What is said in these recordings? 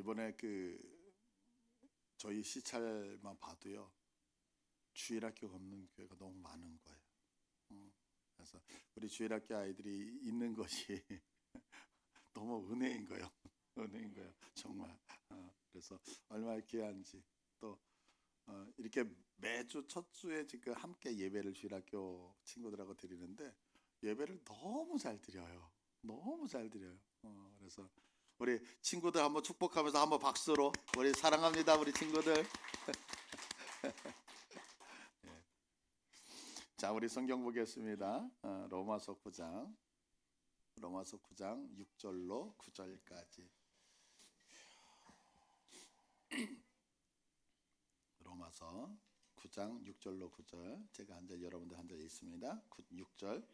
이번에 저희 시찰만 봐도요, 주일학교가 없는 교회가 너무 많은 거예요. 그래서 우리 주일학교 아이들이 있는 것이 너무 은혜인 거예요. 은혜인 거예요. 정말. 그래서 얼마나 귀한지. 또 이렇게 매주 첫 주에 지금 함께 예배를 주일학교 친구들하고 드리는데 예배를 너무 잘 드려요. 너무 잘 드려요. 그래서 우리 친구들 한번 축복하면서 한번 박수로 우리 사랑합니다 우리 친구들. 자, 우리 성경 보겠습니다. 로마서 9장 6절로 9절까지. 로마서 9장 6절로 9절. 제가 한 절, 여러분들 한 절 읽습니다. 6절.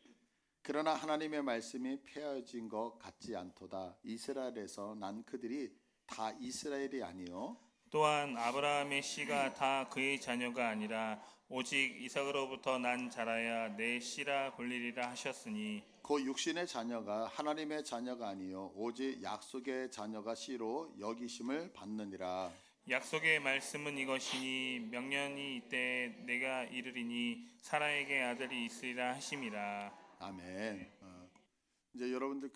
그러나 하나님의 말씀이 폐하여진 것 같지 않도다. 이스라엘에서 난 그들이 다 이스라엘이 아니요 또한 아브라함의 씨가 다 그의 자녀가 아니라 오직 이삭으로부터 난 자라야 내 씨라 불리리라 하셨으니 그 육신의 자녀가 하나님의 자녀가 아니요 오직 약속의 자녀가 씨로 여기심을 받느니라. 약속의 말씀은 이것이니 명년이 이때 내가 이르리니 사라에게 아들이 있으리라 하심이라. 아멘. 이제 여러분들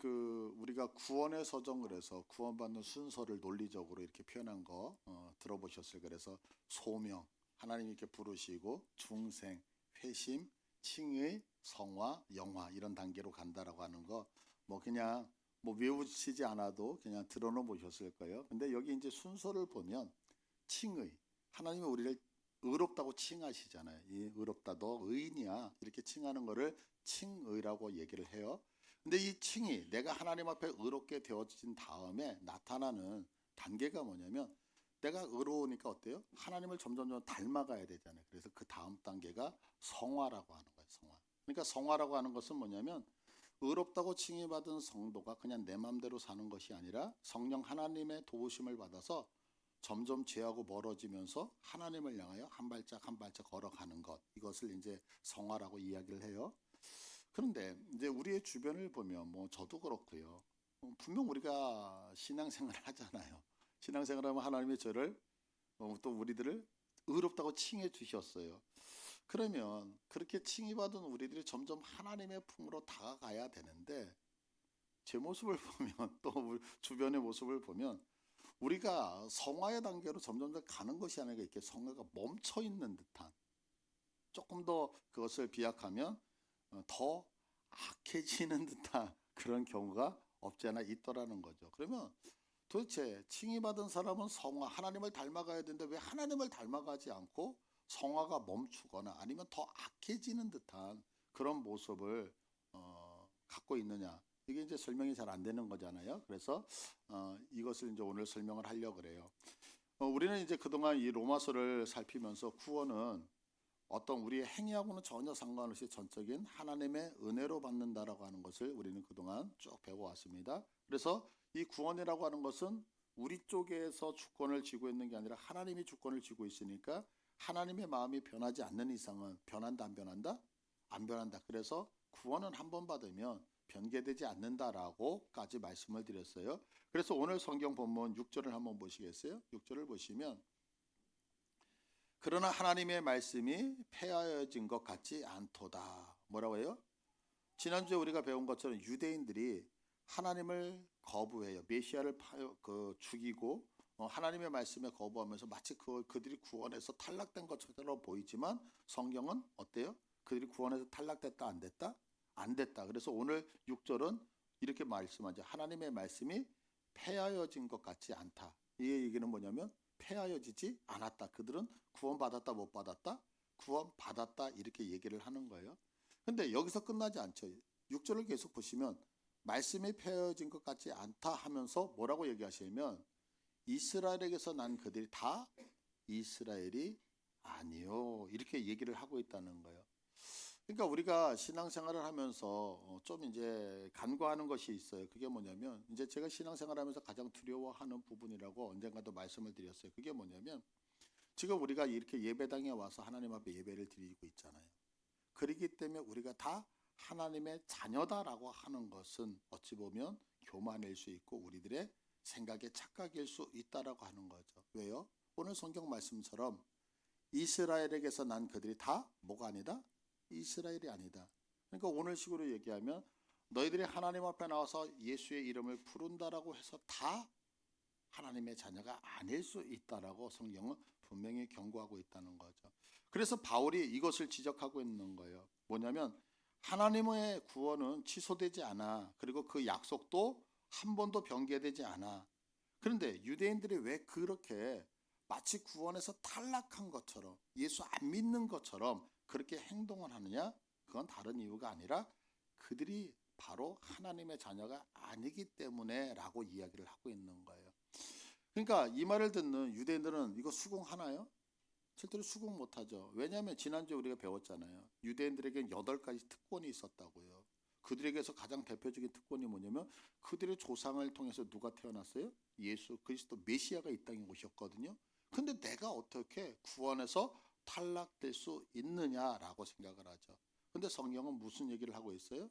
우리가 구원의 서정을 해서 구원받는 순서를 논리적으로 이렇게 표현한 거 들어보셨을 거예요. 그래서 소명, 하나님 이렇게 부르시고 중생, 회심, 칭의, 성화, 영화 이런 단계로 간다라고 하는 거 뭐 그냥 뭐 외우시지 않아도 그냥 들어는 보셨을 거예요. 근데 여기 이제 순서를 보면 칭의, 하나님이 우리를 의롭다고 칭하시잖아요. 이 의롭다, 너 의인이야 이렇게 칭하는 거를 칭의라고 얘기를 해요. 근데 이 칭이 내가 하나님 앞에 의롭게 되어진 다음에 나타나는 단계가 뭐냐면 내가 의로우니까 어때요? 하나님을 점점 닮아가야 되잖아요. 그래서 그 다음 단계가 성화라고 하는 거예요. 성화. 그러니까 성화라고 하는 것은 뭐냐면 의롭다고 칭의받은 성도가 그냥 내 마음대로 사는 것이 아니라 성령 하나님의 도우심을 받아서 점점 죄하고 멀어지면서 하나님을 향하여 한 발짝 한 발짝 걸어가는 것, 이것을 이제 성화라고 이야기를 해요. 그런데 이제 우리의 주변을 보면 뭐 저도 그렇고요. 분명 우리가 신앙생활을 하잖아요. 신앙생활하면 하나님이 저를 또 우리들을 의롭다고 칭해 주셨어요. 그러면 그렇게 칭의받은 우리들이 점점 하나님의 품으로 다가가야 되는데 제 모습을 보면 또 우리 주변의 모습을 보면 우리가 성화의 단계로 점점 더 가는 것이 아니라 이렇게 성화가 멈춰 있는 듯한, 조금 더 그것을 비약하면 더 악해지는 듯한 그런 경우가 없지 않아 있더라는 거죠. 그러면 도대체 칭의받은 사람은 성화, 하나님을 닮아가야 되는데 왜 하나님을 닮아가지 않고 성화가 멈추거나 아니면 더 악해지는 듯한 그런 모습을 갖고 있느냐? 이게 이제 설명이 잘 안 되는 거잖아요. 그래서 이것을 이제 오늘 설명을 하려고 그래요. 우리는 이제 그동안 이 로마서를 살피면서 구원은 어떤 우리의 행위하고는 전혀 상관없이 전적인 하나님의 은혜로 받는다라고 하는 것을 우리는 그동안 쭉 배워왔습니다. 그래서 이 구원이라고 하는 것은 우리 쪽에서 주권을 쥐고 있는 게 아니라 하나님이 주권을 쥐고 있으니까 하나님의 마음이 변하지 않는 이상은 변한다 안 변한다? 안 변한다. 그래서 구원은 한 번 받으면 변개되지 않는다라고까지 말씀을 드렸어요. 그래서 오늘 성경 본문 6절을 한번 보시겠어요? 6절을 보시면 그러나 하나님의 말씀이 폐하여진 것 같지 않도다. 뭐라고 해요? 지난주에 우리가 배운 것처럼 유대인들이 하나님을 거부해요. 메시아를 죽이고 하나님의 말씀에 거부하면서 마치 그들이 구원에서 탈락된 것처럼 보이지만 성경은 어때요? 그들이 구원에서 탈락됐다 안 됐다? 안 됐다. 그래서 오늘 6절은 이렇게 말씀하죠. 하나님의 말씀이 폐하여진 것 같지 않다. 이 얘기는 뭐냐면 폐하여지지 않았다. 그들은 구원받았다 못 받았다? 구원받았다 이렇게 얘기를 하는 거예요. 근데 여기서 끝나지 않죠. 6절을 계속 보시면 말씀이 폐하여진 것 같지 않다 하면서 뭐라고 얘기하시냐면 이스라엘에게서 난 그들이 다 이스라엘이 아니요 이렇게 얘기를 하고 있다는 거예요. 그러니까 우리가 신앙생활을 하면서 좀 이제 간과하는 것이 있어요. 그게 뭐냐면 이제 제가 신앙생활하면서 가장 두려워하는 부분이라고 언젠가도 말씀을 드렸어요. 그게 뭐냐면 지금 우리가 이렇게 예배당에 와서 하나님 앞에 예배를 드리고 있잖아요. 그렇기 때문에 우리가 다 하나님의 자녀다라고 하는 것은 어찌 보면 교만일 수 있고 우리들의 생각의 착각일 수 있다라고 하는 거죠. 왜요? 오늘 성경 말씀처럼 이스라엘에게서 난 그들이 다 뭐가 아니다? 이스라엘이 아니다. 그러니까 오늘 식으로 얘기하면 너희들이 하나님 앞에 나와서 예수의 이름을 부른다라고 해서 다 하나님의 자녀가 아닐 수 있다라고 성경은 분명히 경고하고 있다는 거죠. 그래서 바울이 이것을 지적하고 있는 거예요. 뭐냐면 하나님의 구원은 취소되지 않아. 그리고 그 약속도 한 번도 변개되지 않아. 그런데 유대인들이 왜 그렇게 마치 구원에서 탈락한 것처럼 예수 안 믿는 것처럼 그렇게 행동을 하느냐? 그건 다른 이유가 아니라 그들이 바로 하나님의 자녀가 아니기 때문에 라고 이야기를 하고 있는 거예요. 그러니까 이 말을 듣는 유대인들은 이거 수긍하나요? 실제로 수긍 못하죠. 왜냐하면 지난주에 우리가 배웠잖아요. 유대인들에겐 8가지 특권이 있었다고요. 그들에게서 가장 대표적인 특권이 뭐냐면 그들의 조상을 통해서 누가 태어났어요? 예수 그리스도 메시아가 이 땅에 오셨거든요. 근데 내가 어떻게 구원에서 탈락될 수 있느냐라고 생각을 하죠. 근데 성경은 무슨 얘기를 하고 있어요?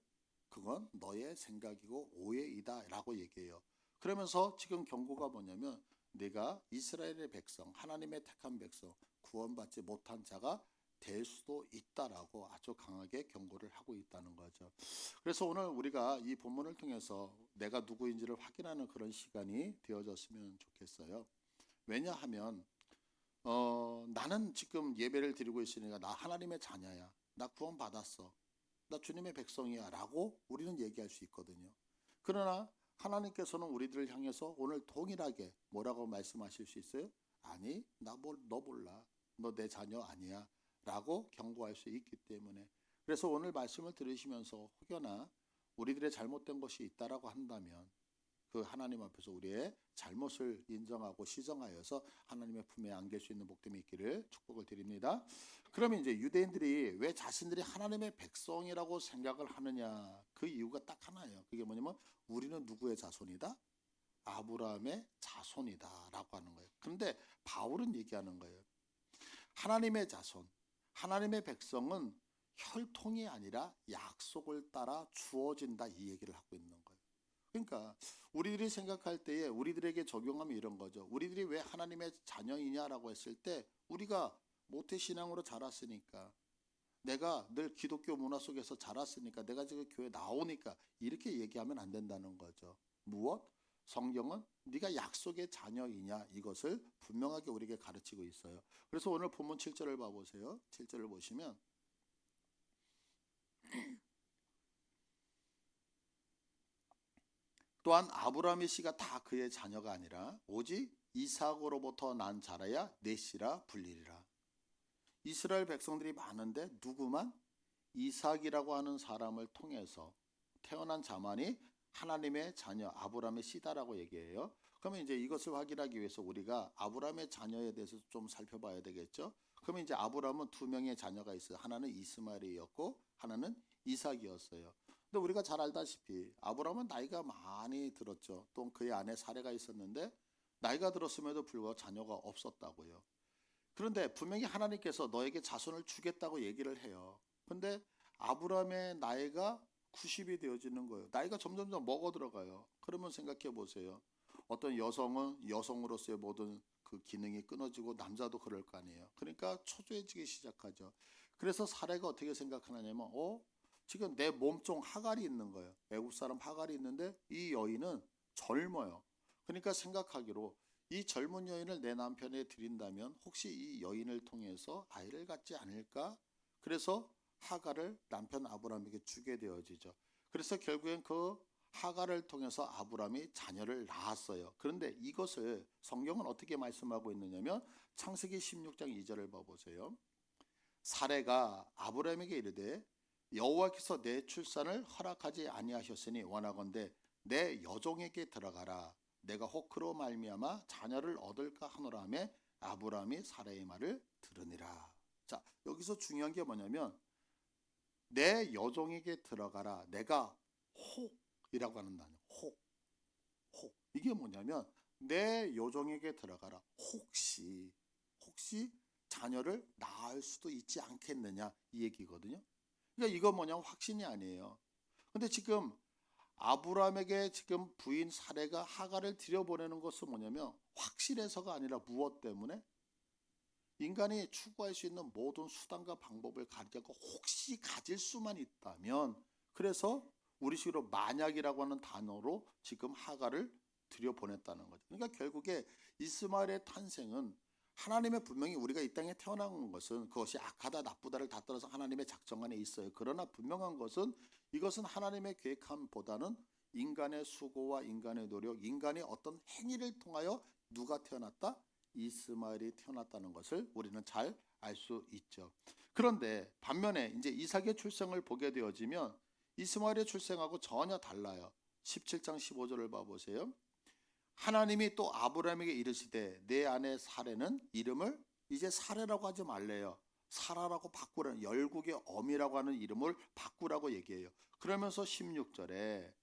그건 너의 생각이고 오해이다 라고 얘기해요. 그러면서 지금 경고가 뭐냐면 내가 이스라엘의 백성, 하나님의 택한 백성, 구원받지 못한 자가 될 수도 있다라고 아주 강하게 경고를 하고 있다는 거죠. 그래서 오늘 우리가 이 본문을 통해서 내가 누구인지를 확인하는 그런 시간이 되어졌으면 좋겠어요. 왜냐하면 나는 지금 예배를 드리고 있으니까 나 하나님의 자녀야. 나 구원받았어. 나 주님의 백성이야 라고 우리는 얘기할 수 있거든요. 그러나 하나님께서는 우리들을 향해서 오늘 동일하게 뭐라고 말씀하실 수 있어요? 아니 너 몰라. 너 내 자녀 아니야 라고 경고할 수 있기 때문에 그래서 오늘 말씀을 들으시면서 혹여나 우리들의 잘못된 것이 있다라고 한다면 그 하나님 앞에서 우리의 잘못을 인정하고 시정하여서 하나님의 품에 안길 수 있는 복됨이 있기를 축복을 드립니다. 그러면 이제 유대인들이 왜 자신들이 하나님의 백성이라고 생각을 하느냐? 그 이유가 딱 하나예요. 그게 뭐냐면 우리는 누구의 자손이다? 아브라함의 자손이다 라고 하는 거예요. 그런데 바울은 얘기하는 거예요. 하나님의 자손, 하나님의 백성은 혈통이 아니라 약속을 따라 주어진다 이 얘기를 하고 있는 거예요. 그러니까 우리들이 생각할 때에 우리들에게 적용하면 이런 거죠. 우리들이 왜 하나님의 자녀이냐라고 했을 때 우리가 모태신앙으로 자랐으니까 내가 늘 기독교 문화 속에서 자랐으니까 내가 지금 교회 나오니까 이렇게 얘기하면 안 된다는 거죠. 무엇? 성경은 네가 약속의 자녀이냐 이것을 분명하게 우리에게 가르치고 있어요. 그래서 오늘 본문 7절을 봐보세요. 7절을 보시면 또한 아브라함의 씨가 다 그의 자녀가 아니라 오직 이삭으로부터 난 자라야 내 씨라 불리리라. 이스라엘 백성들이 많은데 누구만? 이삭이라고 하는 사람을 통해서 태어난 자만이 하나님의 자녀 아브라함의 씨다라고 얘기해요. 그러면 이제 이것을 확인하기 위해서 우리가 아브라함의 자녀에 대해서 좀 살펴봐야 되겠죠. 그러면 이제 아브라함은 2명의 자녀가 있어요. 하나는 이스마엘이었고 하나는 이삭이었어요. 근데 우리가 잘 알다시피 아브라함은 나이가 많이 들었죠. 또 그의 아내 사레가 있었는데 나이가 들었음에도 불구하고 자녀가 없었다고요. 그런데 분명히 하나님께서 너에게 자손을 주겠다고 얘기를 해요. 근데 아브라함의 나이가 90이 되어지는 거예요. 나이가 점점 먹어 들어가요. 그러면 생각해 보세요. 어떤 여성은 여성으로서의 모든 그 기능이 끊어지고 남자도 그럴 거 아니에요. 그러니까 초조해지기 시작하죠. 그래서 사례가 어떻게 생각하냐면 지금 내 몸종 하갈이 있는 거예요. 애국 사람 하갈이 있는데 이 여인은 젊어요. 그러니까 생각하기로 이 젊은 여인을 내 남편에 드린다면 혹시 이 여인을 통해서 아이를 갖지 않을까? 그래서 하갈을 남편 아브라함에게 주게 되어지죠. 그래서 결국엔 그 하갈을 통해서 아브라함이 자녀를 낳았어요. 그런데 이것을 성경은 어떻게 말씀하고 있느냐면 창세기 16장 2절을 봐보세요. 사레가 아브라함에게 이르되 여호와께서 내 출산을 허락하지 아니하셨으니 원하건대 내 여종에게 들어가라. 내가 혹 그로 말미암아 자녀를 얻을까 하노라 하며 아브라함이 사레의 말을 들으니라. 자, 여기서 중요한 게 뭐냐면 내 여종에게 들어가라. 내가 혹이라고 하는 단어. 혹. 이게 뭐냐면 내 여종에게 들어가라. 혹시 자녀를 낳을 수도 있지 않겠느냐 이 얘기거든요. 그러니까 이거 뭐냐면 확신이 아니에요. 근데 지금 아브라함에게 지금 부인 사레가 하갈을 들여보내는 것은 뭐냐면 확실해서가 아니라 무엇 때문에? 인간이 추구할 수 있는 모든 수단과 방법을 가지고 혹시 가질 수만 있다면, 그래서 우리식으로 만약이라고 하는 단어로 지금 하갈을 들여보냈다는 거죠. 그러니까 결국에 이스마엘의 탄생은 하나님의, 분명히 우리가 이 땅에 태어난 것은 그것이 악하다 나쁘다를 다 떠나서 하나님의 작정 안에 있어요. 그러나 분명한 것은 이것은 하나님의 계획함보다는 인간의 수고와 인간의 노력, 인간의 어떤 행위를 통하여 누가 태어났다? 이스마엘이 태어났다는 것을 우리는 잘 알 수 있죠. 그런데 반면에 이제 이삭의 출생을 보게 되어지면 이스마엘의 출생하고 전혀 달라요. 17장 15절을 봐보세요. 하나님이 또 아브라함에게 이르시되 내 아내 사레는 이름을 이제 사레라고 하지 말래요. 사라라고 바꾸라는, 열국의 어미라고 하는 이름을 바꾸라고 얘기해요. 그러면서 16절에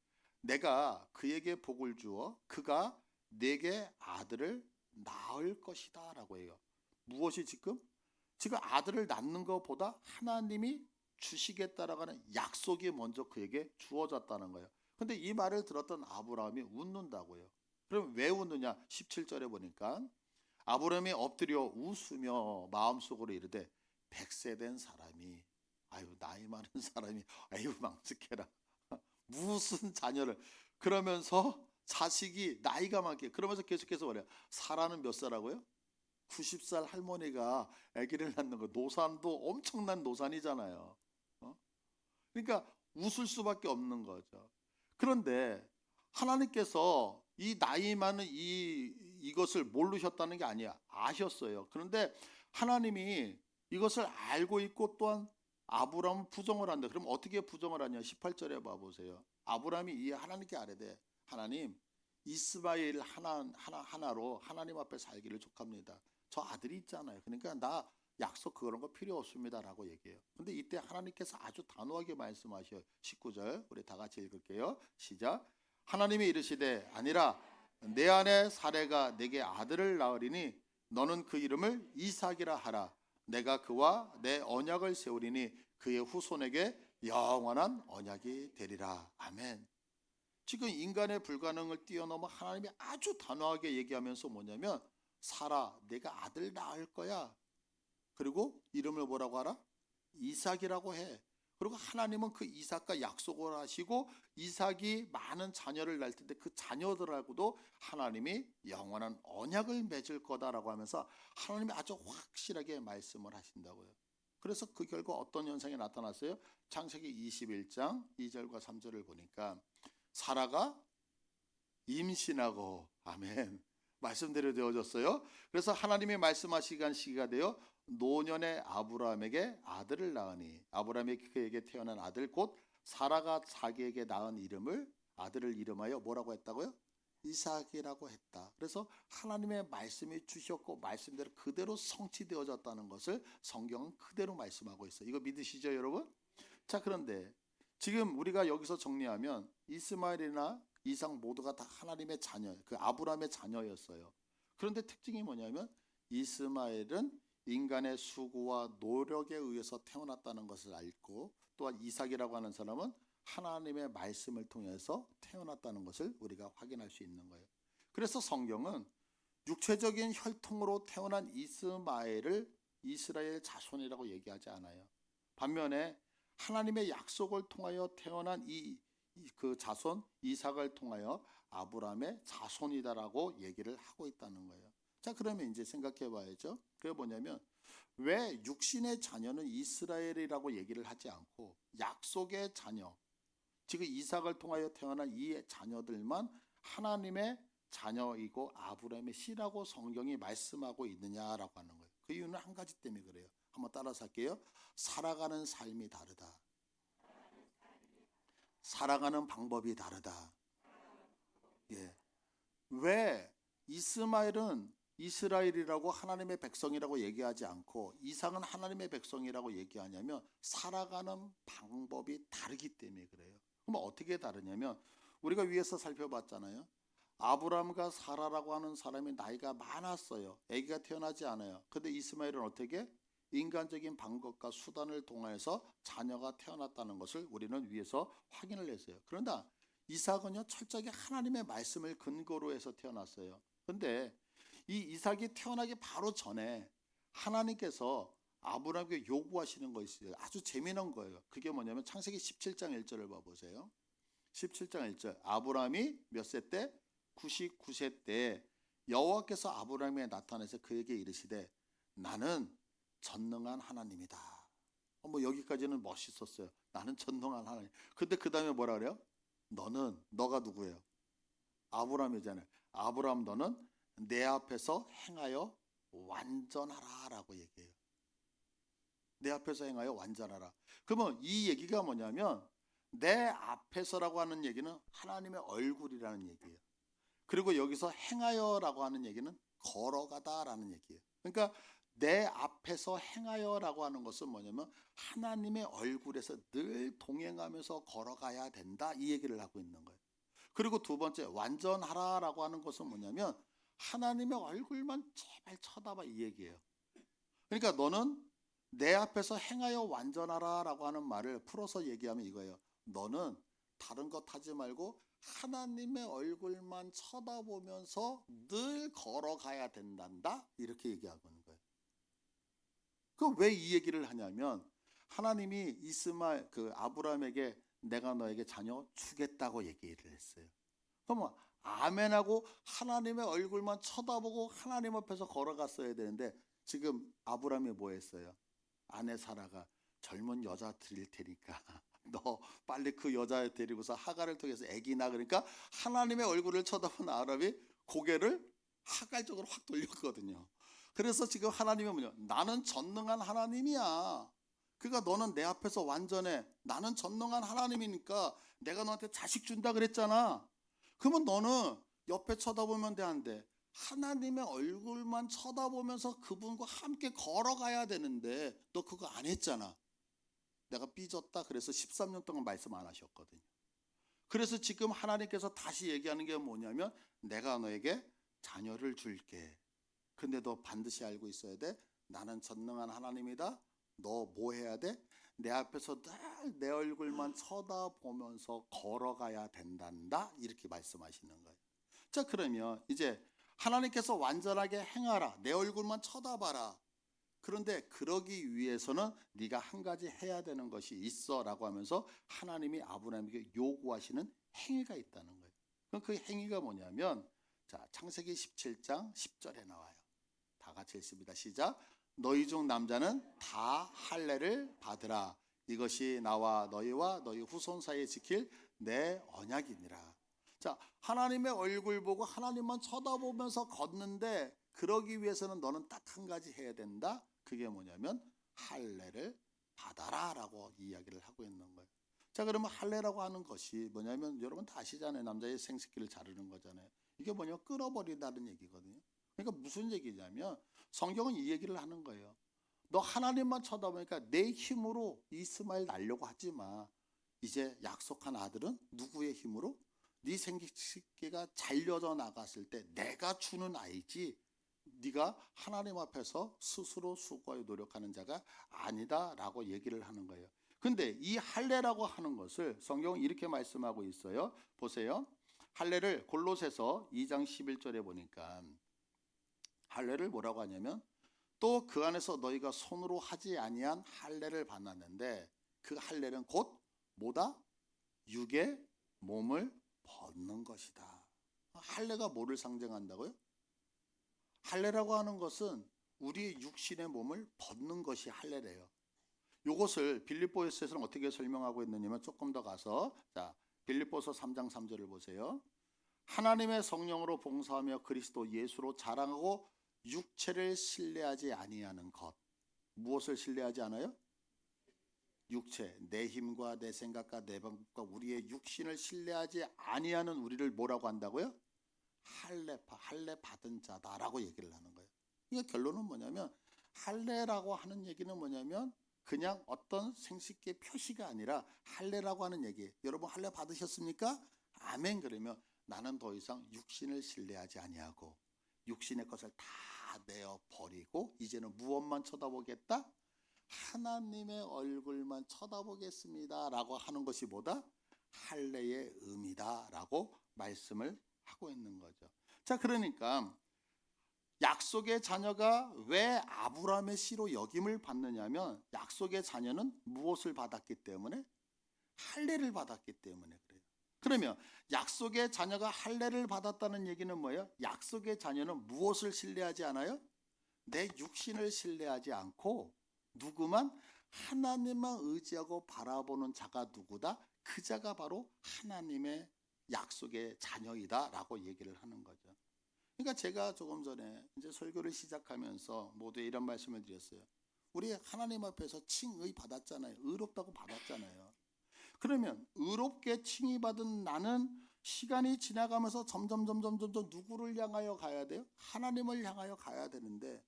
내가 그에게 복을 주어 그가 내게 아들을 낳을 것이다 라고 해요. 무엇이 지금 아들을 낳는 것보다 하나님이 주시겠다라고 하는 약속이 먼저 그에게 주어졌다는 거예요. 근데 이 말을 들었던 아브라함이 웃는다고요. 그럼 왜 웃느냐? 17절에 보니까 아브라함이 엎드려 웃으며 마음속으로 이르되 100세 된 사람이, 아유 나이 많은 사람이, 아유 망측해라, 무슨 자녀를, 그러면서 자식이 나이가 많게, 그러면서 계속해서 말해요. 사라는 몇 살하고요? 90살 할머니가 아기를 낳는 거, 노산도 엄청난 노산이잖아요. 그러니까 웃을 수밖에 없는 거죠. 그런데 하나님께서 이 나이 많은 이것을 모르셨다는 게 아니야. 아셨어요. 그런데 하나님이 이것을 알고 있고 또한 아브라함은 부정을 한다. 그럼 어떻게 부정을 하냐? 18절에 봐보세요. 아브라함이 이 하나님께 아뢰되 하나님, 이스마엘 하나로 하나님 앞에 살기를 족합니다. 저 아들이 있잖아요. 그러니까 나 약속 그런 거 필요 없습니다라고 얘기해요. 근데 이때 하나님께서 아주 단호하게 말씀하셔요. 19절 우리 다 같이 읽을게요. 시작. 하나님이 이르시되 아니라 내 아내 사레가 내게 아들을 낳으리니 너는 그 이름을 이삭이라 하라. 내가 그와 내 언약을 세우리니 그의 후손에게 영원한 언약이 되리라. 아멘. 지금 인간의 불가능을 뛰어넘어 하나님이 아주 단호하게 얘기하면서 뭐냐면 사라, 내가 아들 낳을 거야. 그리고 이름을 뭐라고 하라? 이삭이라고 해. 그리고 하나님은 그 이삭과 약속을 하시고 이삭이 많은 자녀를 낳을 텐데 그 자녀들하고도 하나님이 영원한 언약을 맺을 거다라고 하면서 하나님이 아주 확실하게 말씀을 하신다고요. 그래서 그 결과 어떤 현상이 나타났어요? 창세기 21장 2절과 3절을 보니까 사라가 임신하고, 아멘, 말씀대로 되어졌어요. 그래서 하나님이 말씀하시간 시기가 되어 노년의 아브라함에게 아들을 낳으니 아브라함이 그에게 태어난 아들 곧 사라가 자기에게 낳은 아들을 이름하여 뭐라고 했다고요? 이삭이라고 했다. 그래서 하나님의 말씀이 주셨고 말씀대로 그대로 성취되어졌다는 것을 성경은 그대로 말씀하고 있어요. 이거 믿으시죠, 여러분? 자, 그런데 지금 우리가 여기서 정리하면 이스마엘이나 이삭 모두가 다 하나님의 자녀, 그 아브라함의 자녀였어요. 그런데 특징이 뭐냐면 이스마엘은 인간의 수고와 노력에 의해서 태어났다는 것을 알고, 또한 이삭이라고 하는 사람은 하나님의 말씀을 통해서 태어났다는 것을 우리가 확인할 수 있는 거예요. 그래서 성경은 육체적인 혈통으로 태어난 이스마엘을 이스라엘 자손이라고 얘기하지 않아요. 반면에 하나님의 약속을 통하여 태어난 그 자손 이삭을 통하여 아브라함의 자손이다라고 얘기를 하고 있다는 거예요. 자, 그러면 이제 생각해 봐야죠. 그게 뭐냐면 왜 육신의 자녀는 이스라엘이라고 얘기를 하지 않고 약속의 자녀, 지금 이삭을 통하여 태어난 이 자녀들만 하나님의 자녀이고 아브라함의 씨라고 성경이 말씀하고 있느냐라고 하는 거예요. 그 이유는 한 가지 때문에 그래요. 한번 따라서 할게요. 살아가는 삶이 다르다. 살아가는 방법이 다르다. 예. 왜 이스마엘은 이스라엘이라고 하나님의 백성이라고 얘기하지 않고 이삭은 하나님의 백성이라고 얘기하냐면 살아가는 방법이 다르기 때문에 그래요. 그럼 어떻게 다르냐면 우리가 위에서 살펴봤잖아요. 아브라함과 사라라고 하는 사람이 나이가 많았어요. 아기가 태어나지 않아요. 근데 이스마엘은 어떻게? 인간적인 방법과 수단을 통해서 자녀가 태어났다는 것을 우리는 위에서 확인을 했어요. 그러나 이삭은요 철저하게 하나님의 말씀을 근거로 해서 태어났어요. 근데 이 이삭이 태어나기 바로 전에 하나님께서 아브라함에게 요구하시는 것이 있어요. 아주 재미난 거예요. 그게 뭐냐면 창세기 17장 1절을 봐보세요. 17장 1절. 아브라함이 몇 세 때? 99세 때 여호와께서 아브라함에 나타나서 그에게 이르시되 나는 전능한 하나님이다. 뭐 여기까지는 멋있었어요. 나는 전능한 하나님. 근데 그 다음에 뭐라 그래요? 너가 누구예요? 아브라함이잖아요. 아브라함 너는 내 앞에서 행하여 완전하라 라고 얘기해요. 내 앞에서 행하여 완전하라. 그러면 이 얘기가 뭐냐면 내 앞에서라고 하는 얘기는 하나님의 얼굴이라는 얘기예요. 그리고 여기서 행하여라고 하는 얘기는 걸어가다라는 얘기예요. 그러니까 내 앞에서 행하여라고 하는 것은 뭐냐면 하나님의 얼굴에서 늘 동행하면서 걸어가야 된다 이 얘기를 하고 있는 거예요. 그리고 두 번째 완전하라라고 하는 것은 뭐냐면 하나님의 얼굴만 제발 쳐다봐 이 얘기예요. 그러니까 너는 내 앞에서 행하여 완전하라라고 하는 말을 풀어서 얘기하면 이거예요. 너는 다른 것 하지 말고 하나님의 얼굴만 쳐다보면서 늘 걸어가야 된단다 이렇게 얘기하고 있는 거예요. 그 왜 이 얘기를 하냐면 하나님이 이스마엘 그 아브라함에게 내가 너에게 자녀 주겠다고 얘기를 했어요. 그러면 아멘하고 하나님의 얼굴만 쳐다보고 하나님 앞에서 걸어갔어야 되는데 지금 아브라함이 뭐 했어요? 아내 사라가 젊은 여자 드릴 테니까 너 빨리 그 여자 데리고서 하갈을 통해서 아기 낳아. 그러니까 하나님의 얼굴을 쳐다본 아브라함이 고개를 하갈 쪽으로 확 돌렸거든요. 그래서 지금 하나님은 뭐냐? 나는 전능한 하나님이야. 그러니까 너는 내 앞에서 완전해. 나는 전능한 하나님이니까 내가 너한테 자식 준다 그랬잖아. 그러면 너는 옆에 쳐다보면 돼, 안 돼? 하나님의 얼굴만 쳐다보면서 그분과 함께 걸어가야 되는데 너 그거 안 했잖아. 내가 삐졌다 그래서 13년 동안 말씀 안 하셨거든요. 그래서 지금 하나님께서 다시 얘기하는 게 뭐냐면 내가 너에게 자녀를 줄게. 근데 너 반드시 알고 있어야 돼. 나는 전능한 하나님이다. 너 뭐 해야 돼? 내 앞에서 늘 내 얼굴만 쳐다보면서 걸어가야 된단다. 이렇게 말씀하시는 거예요. 자, 그러면 이제 하나님께서 완전하게 행하라. 내 얼굴만 쳐다봐라. 그런데 그러기 위해서는 네가 한 가지 해야 되는 것이 있어라고 하면서 하나님이 아브라함에게 요구하시는 행위가 있다는 거예요. 그럼 그 행위가 뭐냐면 자, 창세기 17장 10절에 나와요. 다 같이 읽습니다. 시작. 너희 중 남자는 다 할례를 받으라. 이것이 나와 너희와 너희 후손 사이에 지킬 내 언약이니라. 자, 하나님의 얼굴 보고 하나님만 쳐다보면서 걷는데 그러기 위해서는 너는 딱 한 가지 해야 된다. 그게 뭐냐면 할례를 받아라라고 이야기를 하고 있는 거예요. 자, 그러면 할례라고 하는 것이 뭐냐면 여러분 다 아시잖아요. 남자의 생식기를 자르는 거잖아요. 이게 뭐냐면 끊어버린다는 얘기거든요. 그러니까 무슨 얘기냐면 성경은 이 얘기를 하는 거예요. 너 하나님만 쳐다보니까 내 힘으로 이스마엘 낳으려고 하지 마. 이제 약속한 아들은 누구의 힘으로? 네 생식기가 잘려져 나갔을 때 내가 주는 아이지 네가 하나님 앞에서 스스로 수고하여 노력하는 자가 아니다라고 얘기를 하는 거예요. 근데 이 할례라고 하는 것을 성경은 이렇게 말씀하고 있어요. 보세요. 할례를 골로새서 2장 11절에 보니까 할례를 뭐라고 하냐면 또 그 안에서 너희가 손으로 하지 아니한 할례를 받았는데 그 할례는 곧 뭐다? 육의 몸을 벗는 것이다. 할례가 뭐를 상징한다고요? 할례라고 하는 것은 우리의 육신의 몸을 벗는 것이 할례래요. 이것을 빌립보서에서는 어떻게 설명하고 있느냐면 조금 더 가서 자 빌립보서 3장 3절을 보세요. 하나님의 성령으로 봉사하며 그리스도 예수로 자랑하고 육체를 신뢰하지 아니하는 것. 무엇을 신뢰하지 않아요? 육체, 내 힘과 내 생각과 내 방법과 우리의 육신을 신뢰하지 아니하는 우리를 뭐라고 한다고요? 할례 받은 자다라고 얘기를 하는 거예요. 이게 결론은 뭐냐면 할례라고 하는 얘기는 뭐냐면 그냥 어떤 생식기의 표시가 아니라 할례라고 하는 얘기예요. 여러분 할례 받으셨습니까? 아멘. 그러면 나는 더 이상 육신을 신뢰하지 아니하고 육신의 것을 다 내어 버리고 이제는 무엇만 쳐다보겠다? 하나님의 얼굴만 쳐다보겠습니다라고 하는 것이 뭐다? 할례의 의미다라고 말씀을 하고 있는 거죠. 자, 그러니까 약속의 자녀가 왜 아브라함의 씨로 여김을 받느냐면 약속의 자녀는 무엇을 받았기 때문에? 할례를 받았기 때문에 그래요. 그러면 약속의 자녀가 할례를 받았다는 얘기는 뭐예요? 약속의 자녀는 무엇을 신뢰하지 않아요? 내 육신을 신뢰하지 않고 누구만? 하나님만 의지하고 바라보는 자가 누구다? 그 자가 바로 하나님의 약속의 자녀이다라고 얘기를 하는 거죠. 그러니까 제가 조금 전에 이제 설교를 시작하면서 모두에 이런 말씀을 드렸어요. 우리 하나님 앞에서 칭의 받았잖아요. 의롭다고 받았잖아요. 그러면 의롭게 칭의받은 나는 시간이 지나가면서 점점 누구를 향하여 가야 돼요? 하나님을 향하여 가야 되는데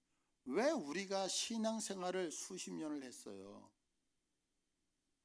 왜 우리가 신앙생활을 수십 년을 했어요?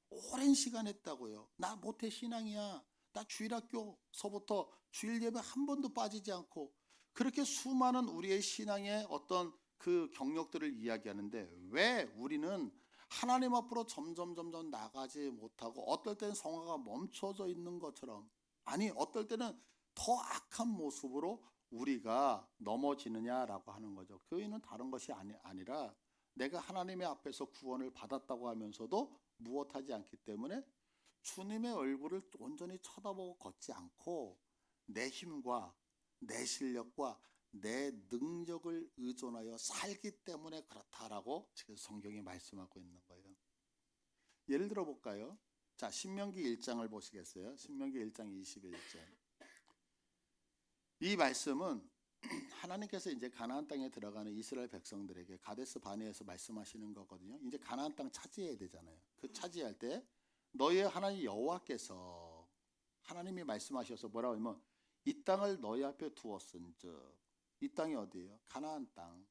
오랜 시간 했다고요. 나 모태 신앙이야. 나 주일학교서부터 주일 예배 한 번도 빠지지 않고 그렇게 수많은 우리의 신앙의 어떤 그 경력들을 이야기하는데 왜 우리는 하나님 앞으로 점점 나가지 못하고 어떨 때는 성화가 멈춰져 있는 것처럼 아니 어떨 때는 더 악한 모습으로 우리가 넘어지느냐라고 하는 거죠. 그 이유는 다른 것이 아니라 내가 하나님의 앞에서 구원을 받았다고 하면서도 무엇하지 않기 때문에 주님의 얼굴을 온전히 쳐다보고 걷지 않고 내 힘과 내 실력과 내 능력을 의존하여 살기 때문에 그렇다라고 지금 성경이 말씀하고 있는 거예요. 예를 들어 볼까요? 자, 신명기 1장을 보시겠어요? 신명기 1장 21절. 이 말씀은 하나님께서 이제 가나안 땅에 들어가는 이스라엘 백성들에게 가데스 바네에서 말씀하시는 거거든요. 이제 가나안 땅 차지해야 되잖아요. 그 차지할 때 너희의 하나님 여호와께서 하나님이 말씀하셔서 뭐라고 하면 이 땅을 너희 앞에 두었은즉 이 땅이 어디예요? 가나안 땅.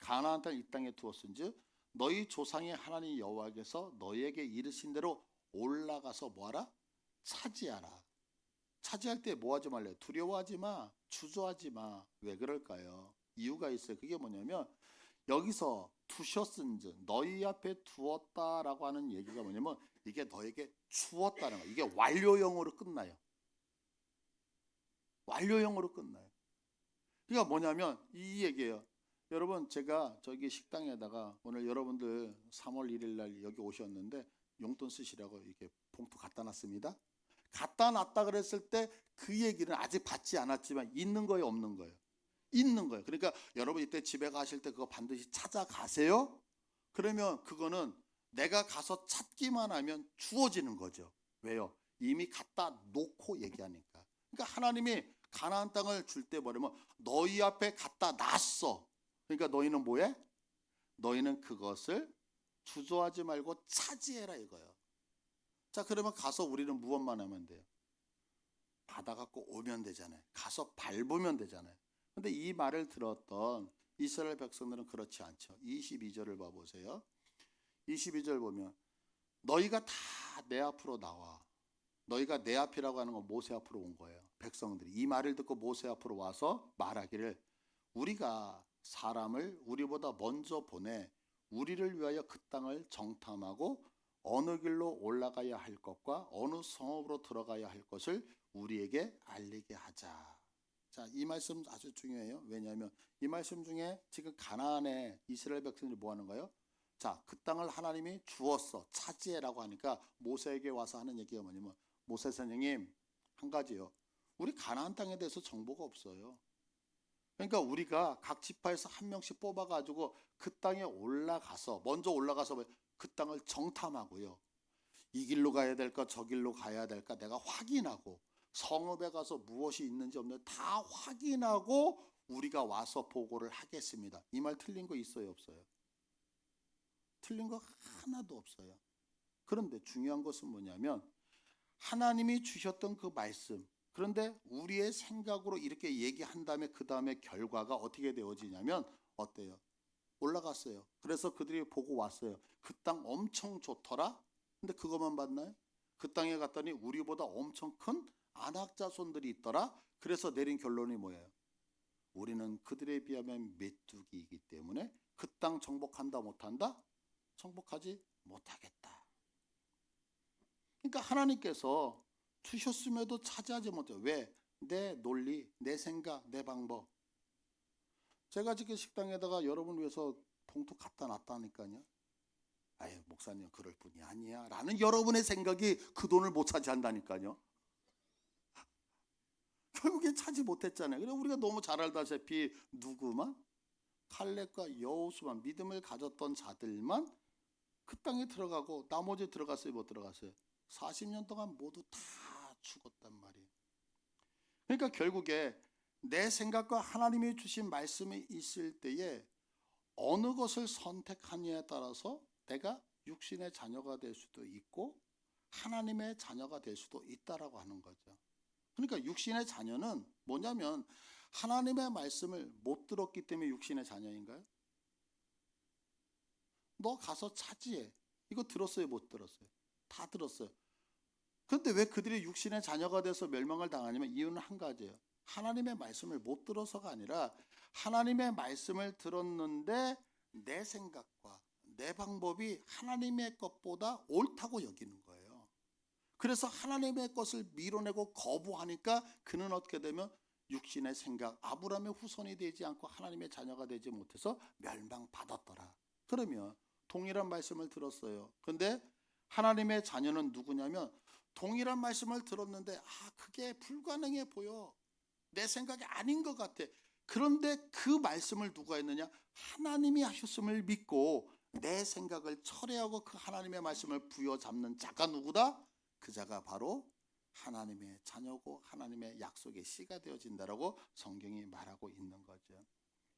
가나안 땅 이 땅에 두었은즉 너희 조상의 하나님 여호와께서 너희에게 이르신 대로 올라가서 뭐하라? 차지하라. 차지할 때 뭐하지 말래요? 두려워하지 마. 주저하지 마. 왜 그럴까요? 이유가 있어요. 그게 뭐냐면 여기서 두셨은즉 너희 앞에 두었다라고 하는 얘기가 뭐냐면 이게 너에게 주었다는 거예요. 이게 완료형으로 끝나요. 완료형으로 끝나요. 그러니까 뭐냐면 이 얘기예요. 여러분 제가 저기 식당에다가 오늘 여러분들 3월 1일 날 여기 오셨는데 용돈 쓰시라고 이렇게 봉투 갖다 놨습니다. 갖다 놨다 그랬을 때 그 얘기는 아직 받지 않았지만 있는 거예요, 없는 거예요? 있는 거예요. 그러니까 여러분 이때 집에 가실 때 그거 반드시 찾아가세요. 그러면 그거는 내가 가서 찾기만 하면 주어지는 거죠. 왜요? 이미 갖다 놓고 얘기하니까. 그러니까 하나님이 가나안 땅을 줄 때 뭐냐면 너희 앞에 갖다 놨어. 그러니까 너희는 뭐해? 너희는 그것을 주저하지 말고 차지해라 이거예요. 자, 그러면 가서 우리는 무엇만 하면 돼요? 받아갖고 오면 되잖아요. 가서 밟으면 되잖아요. 근데 이 말을 들었던 이스라엘 백성들은 그렇지 않죠. 22절을 봐보세요. 22절 보면 너희가 다 내 앞으로 나와. 너희가 내 앞이라고 하는 건 모세 앞으로 온 거예요. 백성들이 이 말을 듣고 모세 앞으로 와서 말하기를 우리가 사람을 우리보다 먼저 보내 우리를 위하여 그 땅을 정탐하고 어느 길로 올라가야 할 것과 어느 성읍으로 들어가야 할 것을 우리에게 알리게 하자. 자, 이 말씀 아주 중요해요. 왜냐하면 이 말씀 중에 지금 가나안에 이스라엘 백성들이 뭐 하는 거예요? 자, 그 땅을 하나님이 주었어. 차지해라고 하니까 모세에게 와서 하는 얘기가 뭐냐면 모세 선생님 한 가지요. 우리 가나안 땅에 대해서 정보가 없어요. 그러니까 우리가 각 지파에서 한 명씩 뽑아가지고 그 땅에 올라가서 먼저 올라가서 그 땅을 정탐하고요. 이 길로 가야 될까 저 길로 가야 될까 내가 확인하고 성읍에 가서 무엇이 있는지 없는지 다 확인하고 우리가 와서 보고를 하겠습니다. 이 말 틀린 거 있어요 없어요? 틀린 거 하나도 없어요. 그런데 중요한 것은 뭐냐면 하나님이 주셨던 그 말씀 그런데 우리의 생각으로 이렇게 얘기한 다음에 그 다음에 결과가 어떻게 되어지냐면 어때요? 올라갔어요. 그래서 그들이 보고 왔어요. 그 땅 엄청 좋더라. 근데 그것만 봤나요? 그 땅에 갔더니 우리보다 엄청 큰 안악 자손들이 있더라. 그래서 내린 결론이 뭐예요? 우리는 그들에 비하면 메뚜기이기 때문에 그 땅 정복한다 못한다? 정복하지 못하겠다. 그러니까 하나님께서 주셨음에도 차지하지 못해요. 왜? 내 논리, 내 생각, 내 방법. 제가 지금 식당에다가 여러분 위해서 봉투 갖다 놨다니까요. 아유, 목사님 그럴 뿐이 아니야 라는 여러분의 생각이 그 돈을 못 차지한다니까요. 결국에 차지 못했잖아요. 그래서 우리가 너무 잘 알다시피 누구만? 칼렙과 여호수아만, 믿음을 가졌던 자들만 그 땅에 들어가고 나머지 들어갔어요, 못 들어갔어요? 40년 동안 모두 다 죽었단 말이에요. 그러니까 결국에 내 생각과 하나님이 주신 말씀이 있을 때에 어느 것을 선택하느냐에 따라서 내가 육신의 자녀가 될 수도 있고 하나님의 자녀가 될 수도 있다라고 하는 거죠. 그러니까 육신의 자녀는 뭐냐면 하나님의 말씀을 못 들었기 때문에 육신의 자녀인가요? 너 가서 차지해. 이거 들었어요, 못 들었어요? 다 들었어요. 그런데 왜 그들이 육신의 자녀가 돼서 멸망을 당하냐면 이유는 한 가지예요. 하나님의 말씀을 못 들어서가 아니라 하나님의 말씀을 들었는데 내 생각과 내 방법이 하나님의 것보다 옳다고 여기는 거예요. 그래서 하나님의 것을 밀어내고 거부하니까 그는 어떻게 되면 육신의 생각, 아브라함의 후손이 되지 않고 하나님의 자녀가 되지 못해서 멸망받았더라. 그러면 동일한 말씀을 들었어요. 그런데 하나님의 자녀는 누구냐면 동일한 말씀을 들었는데 그게 불가능해 보여. 내 생각이 아닌 것 같아. 그런데 그 말씀을 누가 했느냐? 하나님이 하셨음을 믿고 내 생각을 철회하고 그 하나님의 말씀을 부여잡는 자가 누구다? 그 자가 바로 하나님의 자녀고 하나님의 약속의 씨가 되어진다라고 성경이 말하고 있는 거죠.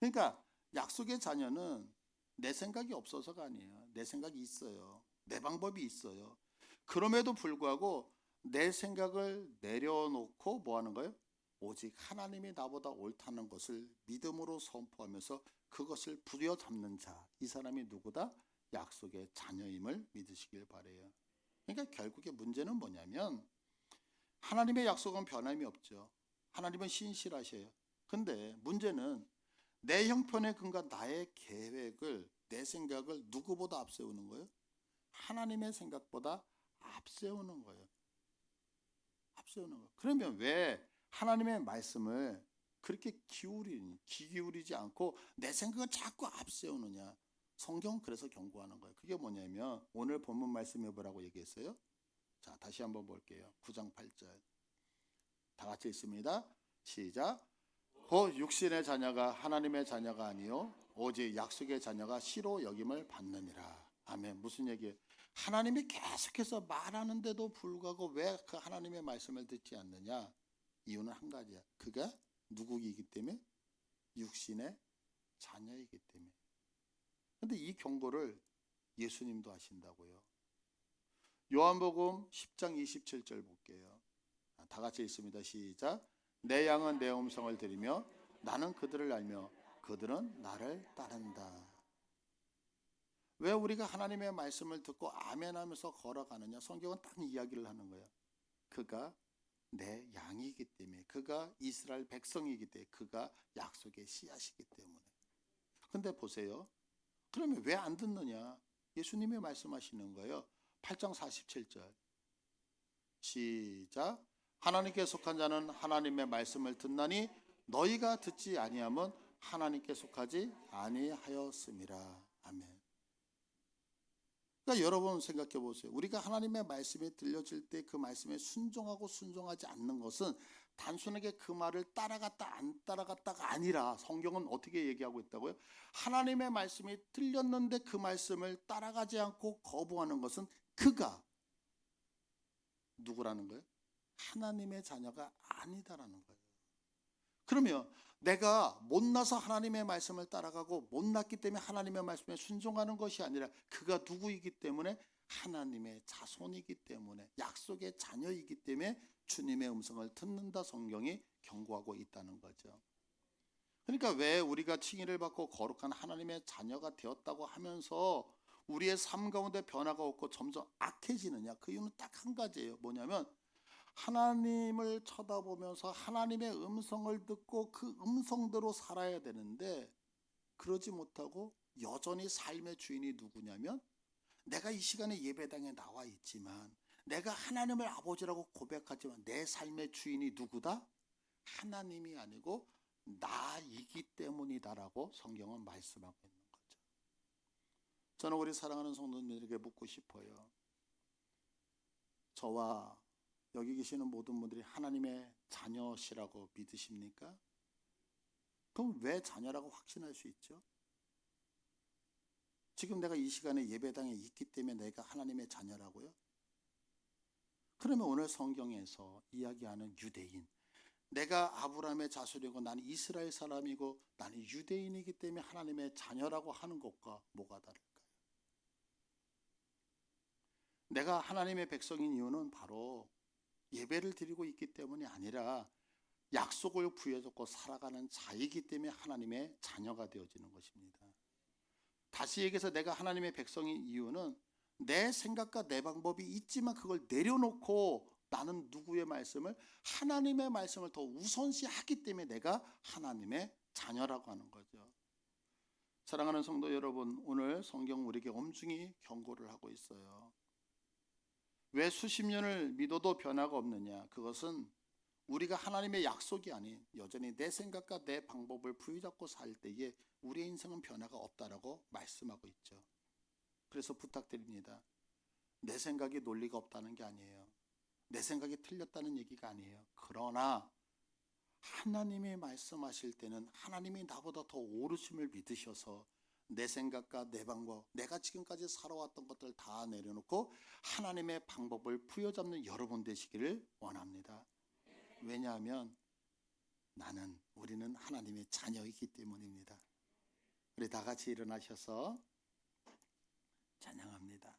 그러니까 약속의 자녀는 내 생각이 없어서가 아니에요. 내 생각이 있어요. 내 방법이 있어요. 그럼에도 불구하고 내 생각을 내려놓고 뭐 하는 거예요? 오직 하나님이 나보다 옳다는 것을 믿음으로 선포하면서 그것을 부여잡는 자, 이 사람이 누구다? 약속의 자녀임을 믿으시길 바라요. 그러니까 결국에 문제는 뭐냐면 하나님의 약속은 변함이 없죠. 하나님은 신실하셔요. 근데 문제는 내 형편에 근거 나의 계획을, 내 생각을 누구보다 앞세우는 거예요? 하나님의 생각보다 앞세우는 거예요. 앞세우는 거예요. 그러면 왜 하나님의 말씀을 그렇게 귀 기울이지 않고 내 생각을 자꾸 앞세우느냐? 성경은 그래서 경고하는 거예요. 그게 뭐냐면 오늘 본문 말씀해 보라고 얘기했어요. 자, 다시 한번 볼게요. 9장 8절. 다 같이 읽습니다. 시작. 곧 육신의 자녀가 하나님의 자녀가 아니요 오직 약속의 자녀가 씨로 여김을 받느니라. 아멘. 무슨 얘기예요? 하나님이 계속해서 말하는데도 불구하고 왜 그 하나님의 말씀을 듣지 않느냐? 이유는 한 가지야. 그가 누구이기 때문에? 육신의 자녀이기 때문에. 그런데 이 경고를 예수님도 하신다고요. 요한복음 10장 27절 볼게요. 다 같이 읽습니다. 시작. 내 양은 내 음성을 들으며 나는 그들을 알며 그들은 나를 따른다. 왜 우리가 하나님의 말씀을 듣고 아멘하면서 걸어가느냐? 성경은 딱 이야기를 하는 거예요. 그가 내 양이기 때문에, 그가 이스라엘 백성이기 때문에, 그가 약속의 씨앗이기 때문에. 근데 보세요. 그러면 왜 안 듣느냐? 예수님이 말씀하시는 거예요. 8장 47절. 시작. 하나님께 속한 자는 하나님의 말씀을 듣나니 너희가 듣지 아니함은 하나님께 속하지 아니하였음이라. 아멘. 그러니까 여러분 생각해 보세요. 우리가 하나님의 말씀이 들려질 때 그 말씀에 순종하고 순종하지 않는 것은 단순하게 그 말을 따라갔다 안 따라갔다가 아니라 성경은 어떻게 얘기하고 있다고요? 하나님의 말씀이 들렸는데 그 말씀을 따라가지 않고 거부하는 것은 그가 누구라는 거예요? 하나님의 자녀가 아니다라는 거예요. 그러면 내가 못나서 하나님의 말씀을 따라가고 못났기 때문에 하나님의 말씀에 순종하는 것이 아니라 그가 누구이기 때문에 하나님의 자손이기 때문에 약속의 자녀이기 때문에 주님의 음성을 듣는다 성경이 경고하고 있다는 거죠. 그러니까 왜 우리가 칭의를 받고 거룩한 하나님의 자녀가 되었다고 하면서 우리의 삶 가운데 변화가 없고 점점 악해지느냐? 그 이유는 딱 한 가지예요. 뭐냐면 하나님을 쳐다보면서 하나님의 음성을 듣고 그 음성대로 살아야 되는데 그러지 못하고 여전히 삶의 주인이 누구냐면 내가 이 시간에 예배당에 나와 있지만 내가 하나님을 아버지라고 고백하지만 내 삶의 주인이 누구다? 하나님이 아니고 나이기 때문이다라고 성경은 말씀하고 있는 거죠. 저는 우리 사랑하는 성도님들에게 묻고 싶어요. 저와 여기 계시는 모든 분들이 하나님의 자녀시라고 믿으십니까? 그럼 왜 자녀라고 확신할 수 있죠? 지금 내가 이 시간에 예배당에 있기 때문에 내가 하나님의 자녀라고요? 그러면 오늘 성경에서 이야기하는 유대인, 내가 아브라함의 자손이고 나는 이스라엘 사람이고 나는 유대인이기 때문에 하나님의 자녀라고 하는 것과 뭐가 다를까요? 내가 하나님의 백성인 이유는 바로 예배를 드리고 있기 때문이 아니라 약속을 부여잡고 살아가는 자이기 때문에 하나님의 자녀가 되어지는 것입니다. 다시 얘기해서 내가 하나님의 백성인 이유는 내 생각과 내 방법이 있지만 그걸 내려놓고 나는 누구의 말씀을? 하나님의 말씀을 더 우선시하기 때문에 내가 하나님의 자녀라고 하는 거죠. 사랑하는 성도 여러분, 오늘 성경 우리에게 엄중히 경고를 하고 있어요. 왜 수십 년을 믿어도 변화가 없느냐? 그것은 우리가 하나님의 약속이 아닌 여전히 내 생각과 내 방법을 부여잡고 살 때에 우리의 인생은 변화가 없다라고 말씀하고 있죠. 그래서 부탁드립니다. 내 생각이 논리가 없다는 게 아니에요. 내 생각이 틀렸다는 얘기가 아니에요. 그러나 하나님이 말씀하실 때는 하나님이 나보다 더 오르심을 믿으셔서 내 생각과 내 방법, 내가 지금까지 살아왔던 것들 다 내려놓고 하나님의 방법을 부여잡는 여러분 되시기를 원합니다. 왜냐하면 우리는 하나님의 자녀이기 때문입니다. 우리 다 같이 일어나셔서 찬양합니다.